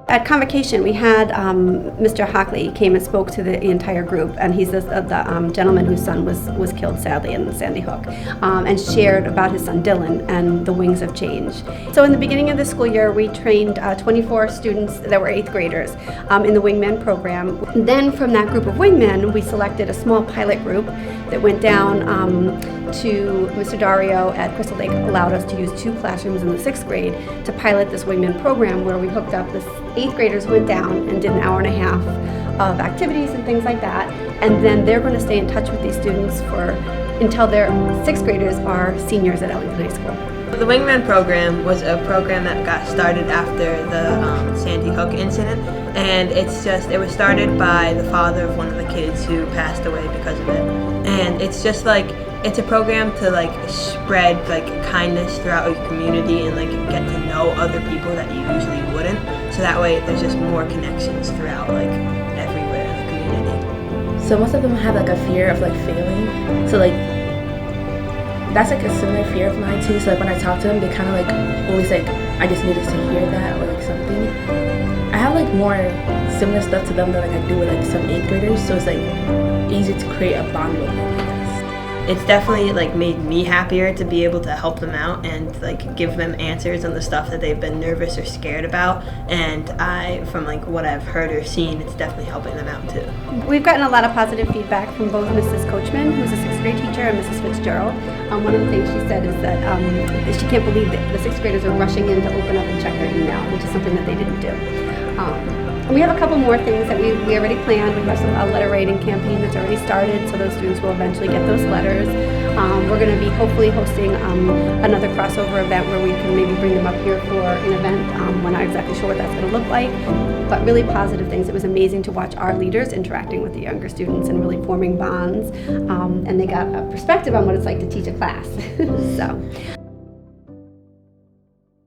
At Convocation, we had Mr. Hockley came and spoke to the entire group, and he's the gentleman whose son was killed sadly in Sandy Hook, and shared about his son Dylan and the Wings of Change. So in the beginning of the school year, we trained 24 students that were 8th graders in the Wingman program. Then from that group of Wingmen, we selected a small pilot group that went down to Mr. Dario at Crystal Lake, allowed us to use 2 classrooms in the 6th grade to pilot this Wingman program, where we hooked up this 8th graders went down and did an hour and a half of activities and things like that, and then they're going to stay in touch with these students until their 6th graders are seniors at Ellington High School. The Wingman program was a program that got started after the Sandy Hook incident, and it was started by the father of one of the kids who passed away because of it. And it's just like, it's a program to spread kindness throughout your community and get to know other people that you usually wouldn't. So that way there's just more connections throughout everywhere in the community. So most of them have a fear of failing. So that's a similar fear of mine too. So when I talk to them, they kind of always I just needed to hear that or something. I have more similar stuff to them that I do with some 8th graders. So it's easy to create a bond with them. It's definitely made me happier to be able to help them out and give them answers on the stuff that they've been nervous or scared about. And from what I've heard or seen, it's definitely helping them out too. We've gotten a lot of positive feedback from both Mrs. Coachman, who's a 6th grade teacher, and Mrs. Fitzgerald. One of the things she said is that she can't believe that the 6th graders are rushing in to open up and check their email, which is something that they didn't do. We have a couple more things that we already planned. We have a letter writing campaign that's already started, so those students will eventually get those letters. We're going to be hopefully hosting another crossover event where we can maybe bring them up here for an event. We're not exactly sure what that's going to look like, but really positive things. It was amazing to watch our leaders interacting with the younger students and really forming bonds, and they got a perspective on what it's like to teach a class. So.